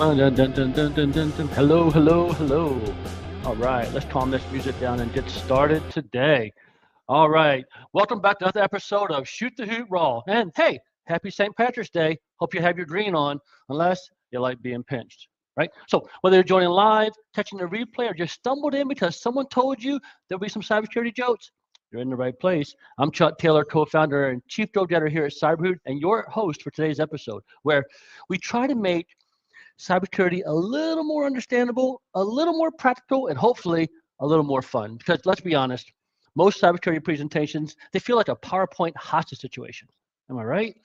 Dun, dun, dun, dun, dun, dun, dun, dun. Hello, hello, hello. All right, let's calm this music down and get started today. All right, welcome back to another episode of Shoot the Hoot Raw. And hey, happy St. Patrick's Day. Hope you have your green on, unless you like being pinched, right? So whether you're joining live, catching the replay, or just stumbled in because someone told you there'll be some cybersecurity jokes, you're in the right place. I'm Chuck Taylor, co-founder and chief go-getter here at CyberHoot, and your host for today's episode, where we try to make cybersecurity a little more understandable, a little more practical, and hopefully a little more fun. Because let's be honest, most cybersecurity presentations, they feel like a PowerPoint hostage situation. Am I right?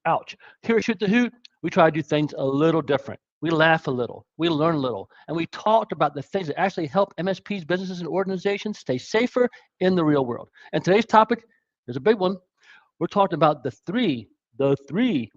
Ouch. Here at Shoot the Hoot, we try to do things a little different. We laugh a little, we learn a little, and we talked about the things that actually help MSPs, businesses, and organizations stay safer in the real world. And today's topic is a big one. We're talking about the three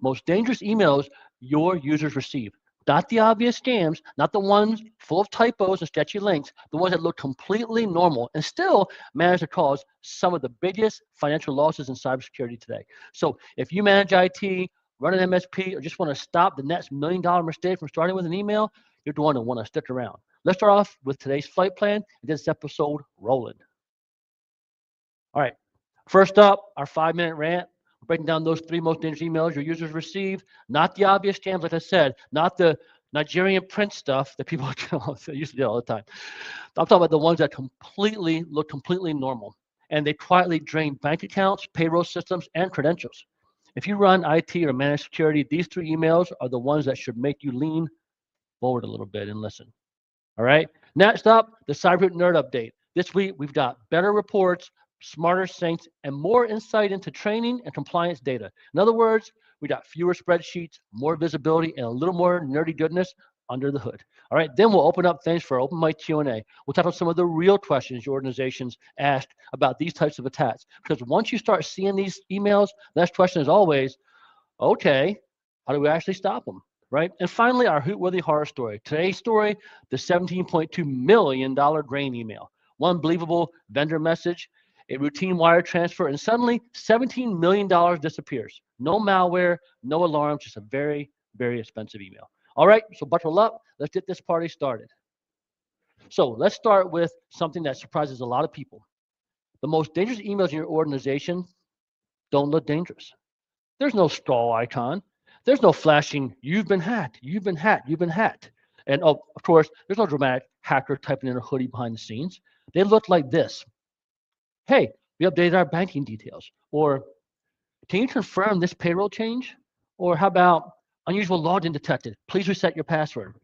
most dangerous emails your users receive. Not the obvious scams, not the ones full of typos and sketchy links, the ones that look completely normal and still manage to cause some of the biggest financial losses in cybersecurity today. So if you manage IT, run an MSP, or just want to stop the next $1 million mistake from starting with an email, you're the one that want to stick around. Let's start off with today's flight plan and get this episode rolling. All right, first up, our 5-minute rant. Breaking down those three most dangerous emails your users receive, not the obvious scams, like I said, not the Nigerian prince stuff that people used to do all the time. I'm talking about the ones that look completely normal, and they quietly drain bank accounts, payroll systems, and credentials. If you run IT or managed security, these three emails are the ones that should make you lean forward a little bit and listen. All right. Next up, the CyberHoot Nerd Update. This week, we've got better reports, smarter syncs, and more insight into training and compliance data. In other words, we got fewer spreadsheets, more visibility, and a little more nerdy goodness under the hood. All right, then we'll open up things for open mic Q&A. We'll tackle some of the real questions your organizations ask about these types of attacks. Because once you start seeing these emails, the next question is always, okay, how do we actually stop them? Right? And finally, our Hoot-worthy horror story. Today's story, the $17.2 million grain email. One unbelievable vendor message, a routine wire transfer, and suddenly $17 million disappears. No malware, no alarms, just a very, very expensive email. All right, so buckle up. Let's get this party started. So let's start with something that surprises a lot of people. The most dangerous emails in your organization don't look dangerous. There's no skull icon. There's no flashing, you've been hacked, you've been hacked, you've been hacked. And oh, of course, there's no dramatic hacker typing in a hoodie behind the scenes. They look like this. Hey, we updated our banking details. Or can you confirm this payroll change? Or how about unusual login detected? Please reset your password.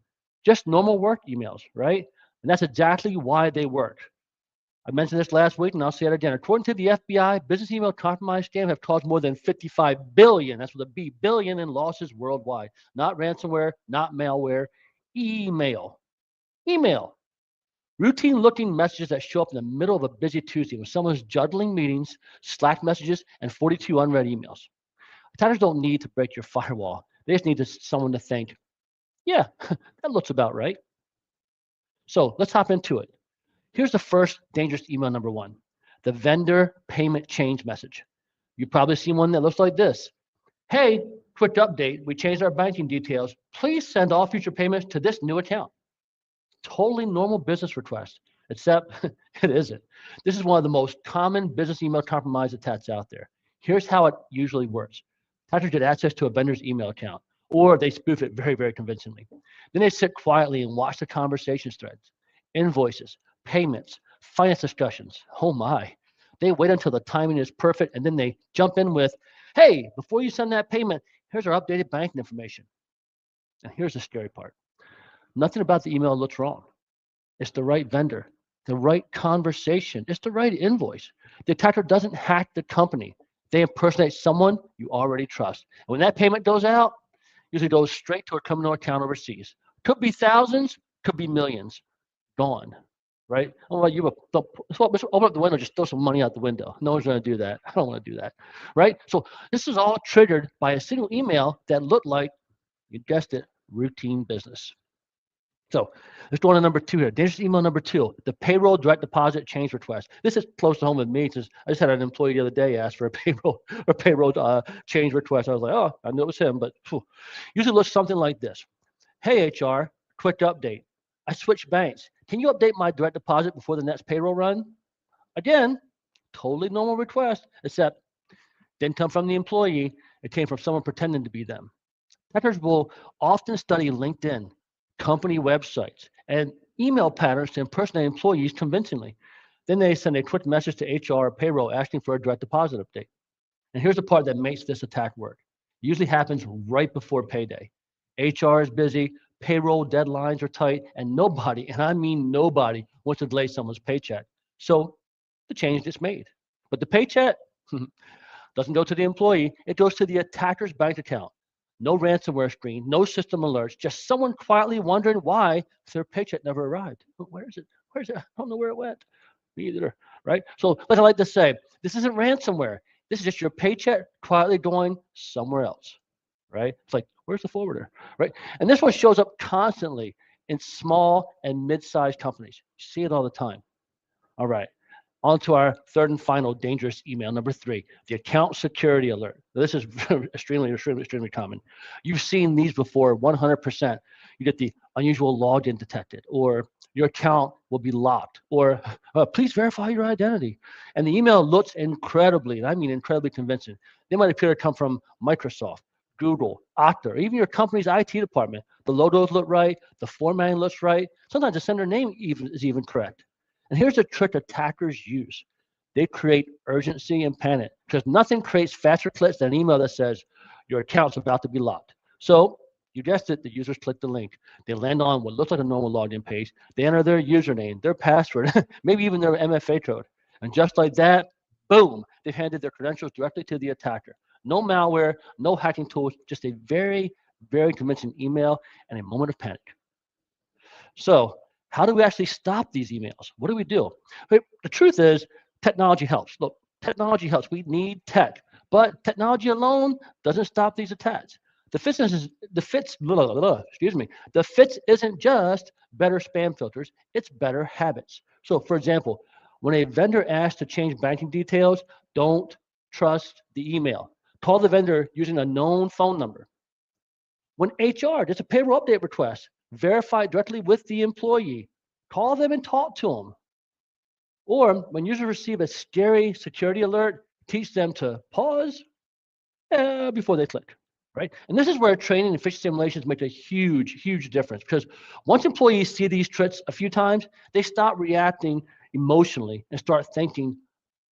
Just normal work emails, right? And that's exactly why they work. I mentioned this last week, and I'll say it again. According to the FBI, business email compromise scams have caused more than 55 billion, that's with a B, billion in losses worldwide. Not ransomware, not malware, email. Email. Routine-looking messages that show up in the middle of a busy Tuesday when someone's juggling meetings, Slack messages, and 42 unread emails. Attackers don't need to break your firewall. They just need someone to think, yeah, that looks about right. So let's hop into it. Here's the first dangerous email number one, the vendor payment change message. You've probably seen one that looks like this. Hey, quick update. We changed our banking details. Please send all future payments to this new account. Totally normal business request, except it isn't. This is one of the most common business email compromise attacks out there. Here's how it usually works. Attackers get access to a vendor's email account, or they spoof it very, very convincingly. Then they sit quietly and watch the conversations threads, invoices, payments, finance discussions. Oh my. They wait until the timing is perfect, and then they jump in with, hey, before you send that payment, here's our updated banking information. And here's the scary part. Nothing about the email looks wrong. It's the right vendor, the right conversation. It's the right invoice. The attacker doesn't hack the company. They impersonate someone you already trust. And when that payment goes out, usually goes straight to a criminal account overseas. Could be thousands, could be millions. Gone, right? Oh, you open up the window, just throw some money out the window. No one's going to do that. I don't want to do that, right? So this is all triggered by a single email that looked like, you guessed it, routine business. So let's go on to number two here. Dangerous email number two, the payroll direct deposit change request. This is close to home with me since I just had an employee the other day ask for a payroll change request. I was like, oh, I knew it was him, but usually looks something like this. Hey HR, quick update. I switched banks. Can you update my direct deposit before the next payroll run? Again, totally normal request, except didn't come from the employee. It came from someone pretending to be them. Hackers will often study LinkedIn, company websites, and email patterns to impersonate employees convincingly. Then they send a quick message to HR or payroll asking for a direct deposit update. And here's the part that makes this attack work. It usually happens right before payday. HR is busy, payroll deadlines are tight, and nobody, and I mean nobody, wants to delay someone's paycheck. So the change gets made. But the paycheck doesn't go to the employee, it goes to the attacker's bank account. No ransomware screen, no system alerts, just someone quietly wondering why their paycheck never arrived. Where is it? Where's it? I don't know where it went. Me either, right? So, like I like to say, this isn't ransomware. This is just your paycheck quietly going somewhere else, right? It's like, where's the forwarder, right? And this one shows up constantly in small and mid-sized companies. You see it all the time. All right. On to our third and final dangerous email, number 3, the account security alert. Now, this is extremely common. You've seen these before 100%. You get the unusual login detected, or your account will be locked, or please verify your identity. And the email looks incredibly, and I mean incredibly convincing. They might appear to come from Microsoft, Google, Okta, or even your company's IT department. The logos look right, the formatting looks right. Sometimes the sender name is even correct. And here's a trick attackers use. They create urgency and panic because nothing creates faster clicks than an email that says your account's about to be locked. So you guessed it, the users click the link. They land on what looks like a normal login page. They enter their username, their password, maybe even their MFA code. And just like that, boom, they've handed their credentials directly to the attacker. No malware, no hacking tools, just a very convincing email and a moment of panic. So how do we actually stop these emails? What do we do? The truth is, technology helps. Look, technology helps. We need tech, but technology alone doesn't stop these attacks. The fix isn't just better spam filters, it's better habits. So for example, when a vendor asks to change banking details, don't trust the email. Call the vendor using a known phone number. When HR gets a payroll update request, verify directly with the employee. Call them and talk to them. Or when users receive a scary security alert, teach them to pause before they click, right? And this is where training and phishing simulations make a huge difference because once employees see these tricks a few times, they stop reacting emotionally and start thinking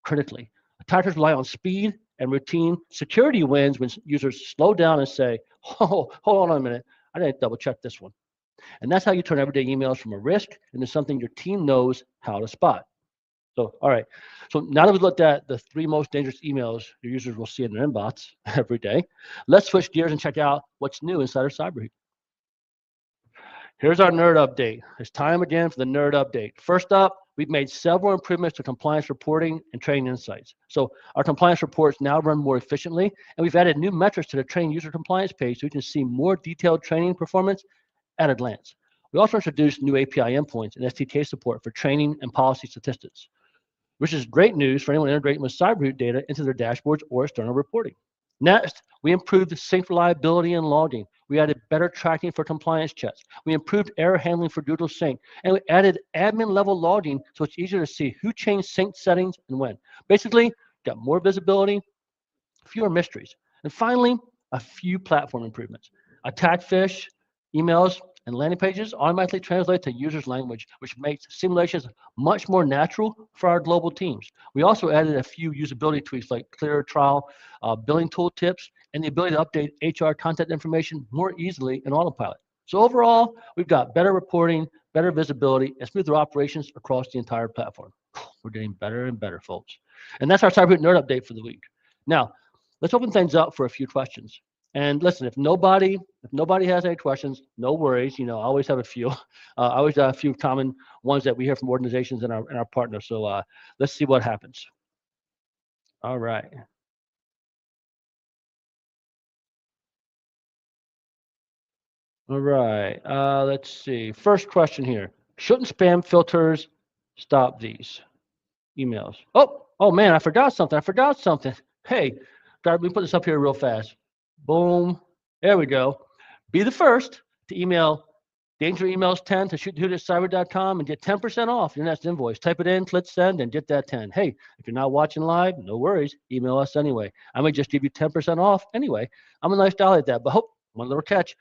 critically. Attackers rely on speed and routine. Security wins when users slow down and say, oh, hold on a minute, I didn't double check this one. And that's how you turn everyday emails from a risk into something your team knows how to spot. So, all right. So now that we've looked at the 3 most dangerous emails your users will see in their inbox every day, let's switch gears and check out what's new inside our CyberHoot. Here's our nerd update. It's time again for the nerd update. First up, we've made several improvements to compliance reporting and training insights. So our compliance reports now run more efficiently, and we've added new metrics to the train user compliance page so you can see more detailed training performance at a glance. We also introduced new API endpoints and SDK support for training and policy statistics, which is great news for anyone integrating with CyberHoot data into their dashboards or external reporting. Next, we improved sync reliability and logging. We added better tracking for compliance checks. We improved error handling for Google Sync, and we added admin level logging so it's easier to see who changed sync settings and when. Basically, got more visibility, fewer mysteries. And finally, a few platform improvements. Attack fish, emails, and landing pages automatically translate to users' language, which makes simulations much more natural for our global teams. We also added a few usability tweaks like clearer trial, billing tool tips, and the ability to update HR contact information more easily in Autopilot. So overall, we've got better reporting, better visibility, and smoother operations across the entire platform. We're getting better and better, folks. And that's our CyberHoot Nerd Update for the week. Now, let's open things up for a few questions. And listen, if nobody has any questions, no worries. You know, I always have a few. I always have a few common ones that we hear from organizations and our partners. So let's see what happens. All right. All right. Let's see. First question here. Shouldn't spam filters stop these emails? Oh man, I forgot something. Hey, let me put this up here real fast. Boom. There we go. Be the first to email danger emails 10 to ShootTheHoot@cyber.com and get 10% off your next invoice. Type it in, click send, and get that 10. Hey, if you're not watching live, no worries. Email us anyway. I might just give you 10% off anyway. I'm a nice guy like that. But hope, one little catch,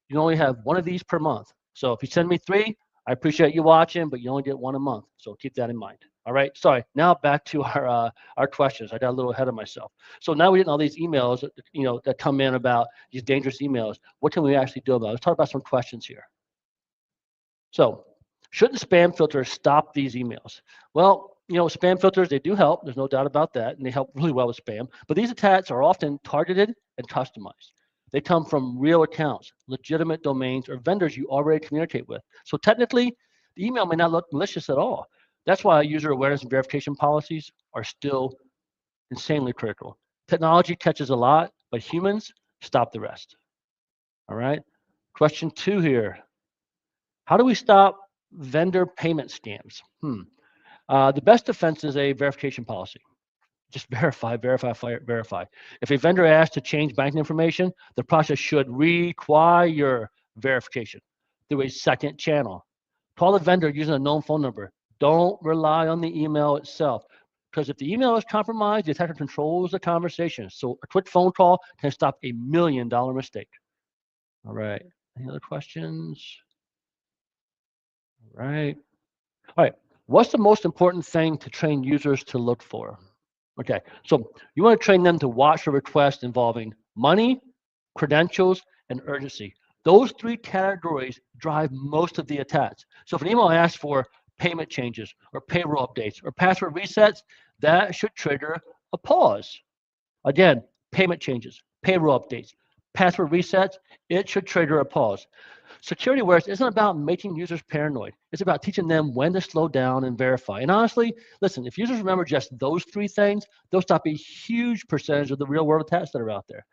you can only have one of these per month. So if you send me 3, I appreciate you watching, but you only get 1 a month. So keep that in mind. All right. Sorry. Now back to our questions. I got a little ahead of myself. So now we're getting all these emails, that come in about these dangerous emails. What can we actually do about it? Let's talk about some questions here. So should the spam filters stop these emails? Well, spam filters, they do help. There's no doubt about that. And they help really well with spam. But these attacks are often targeted and customized. They come from real accounts, legitimate domains, or vendors you already communicate with. So technically, the email may not look malicious at all. That's why user awareness and verification policies are still insanely critical. Technology catches a lot, but humans stop the rest. All right. Question 2 here. How do we stop vendor payment scams? The best defense is a verification policy. Just verify, verify, verify. If a vendor asks to change banking information, the process should require verification through a second channel. Call the vendor using a known phone number. Don't rely on the email itself, because if the email is compromised, the attacker controls the conversation. So a quick phone call can stop $1 million mistake. All right. Any other questions? All right. All right. What's the most important thing to train users to look for? Okay, so you want to train them to watch for requests involving money, credentials, and urgency. Those 3 categories drive most of the attacks. So if an email asks for payment changes or payroll updates or password resets, that should trigger a pause. Again, payment changes, payroll updates, password resets, it should trigger a pause. Security awareness isn't about making users paranoid. It's about teaching them when to slow down and verify. And honestly, listen, if users remember just those 3 things, they'll stop a huge percentage of the real world attacks that are out there.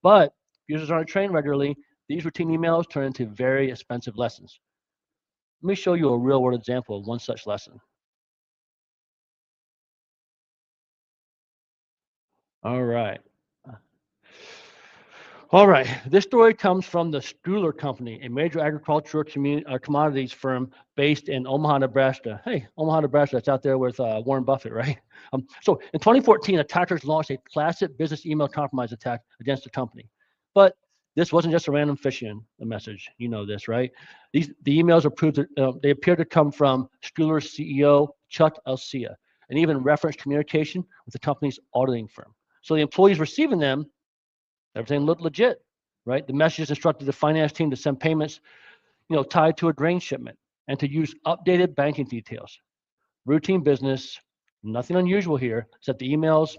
But if users aren't trained regularly, these routine emails turn into very expensive lessons. Let me show you a real world example of one such lesson. All right. All right, this story comes from the Stuhler Company, a major agricultural commodities firm based in Omaha, Nebraska. Hey, Omaha, Nebraska, that's out there with Warren Buffett, right? So in 2014, attackers launched a classic business email compromise attack against the company. But this wasn't just a random phishing message. You know this, right? The emails they appear to come from Stuhler's CEO, Chuck Alcia, and even referenced communication with the company's auditing firm. So the employees receiving them, everything looked legit, right? The messages instructed the finance team to send payments, tied to a grain shipment and to use updated banking details. Routine business, nothing unusual here, except the emails,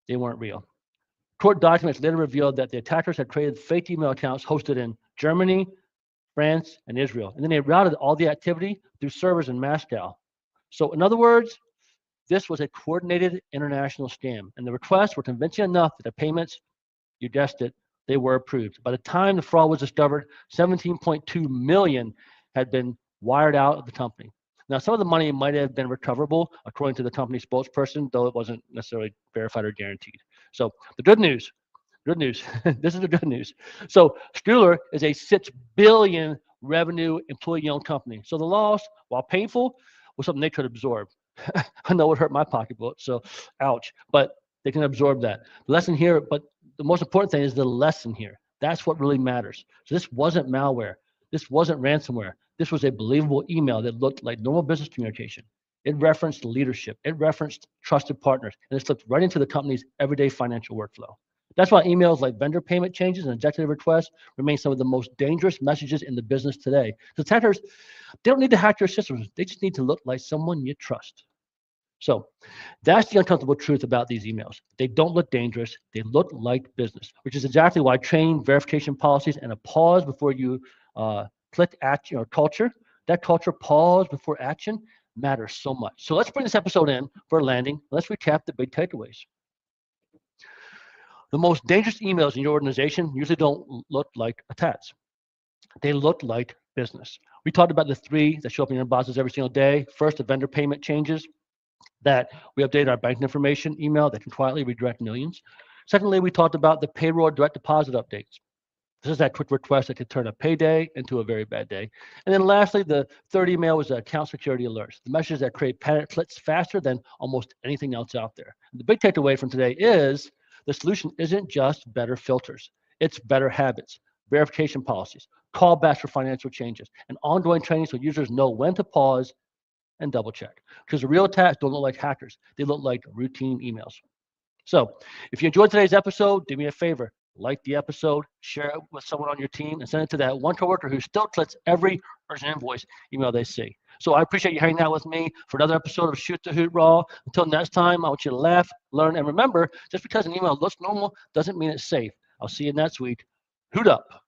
they weren't real. Court documents later revealed that the attackers had created fake email accounts hosted in Germany, France, and Israel. And then they routed all the activity through servers in Moscow. So in other words, this was a coordinated international scam. And the requests were convincing enough that the payments, you guessed it, they were approved. By the time the fraud was discovered, 17.2 million had been wired out of the company. Now, some of the money might have been recoverable, according to the company spokesperson, though it wasn't necessarily verified or guaranteed. So the good news, this is the good news. So Stuhler is a $6 billion revenue employee-owned company. So the loss, while painful, was something they could absorb. I know it hurt my pocketbook, so ouch, but they can absorb that. The lesson here, but the most important thing is the lesson here. That's what really matters. So this wasn't malware. This wasn't ransomware. This was a believable email that looked like normal business communication. It referenced leadership. It referenced trusted partners, and it slipped right into the company's everyday financial workflow. That's why emails like vendor payment changes and executive requests remain some of the most dangerous messages in the business today. The attackers, they don't need to hack your systems. They just need to look like someone you trust. So that's the uncomfortable truth about these emails. They don't look dangerous. They look like business, which is exactly why training, verification policies, and a pause before you click action or culture, that culture pause before action matters so much. So let's bring this episode in for a landing. Let's recap the big takeaways. The most dangerous emails in your organization usually don't look like attacks. They look like business. We talked about the 3 that show up in your inboxes every single day. First, the vendor payment changes, that we update our banking information email that can quietly redirect millions. Secondly, we talked about the payroll direct deposit updates. This is that quick request that could turn a payday into a very bad day. And then lastly, the third email was the account security alerts, the messages that create panic clicks faster than almost anything else out there. And the big takeaway from today is the solution isn't just better filters, it's better habits, verification policies, callbacks for financial changes, and ongoing training so users know when to pause and double check. Because the real attacks don't look like hackers, they look like routine emails. So if you enjoyed today's episode, do me a favor, like the episode, share it with someone on your team, and send it to that one coworker who still clicks every urgent invoice email they see. So I appreciate you hanging out with me for another episode of Shoot the Hoot Raw. Until next time, I want you to laugh, learn, and remember, just because an email looks normal doesn't mean it's safe. I'll see you next week. Hoot up.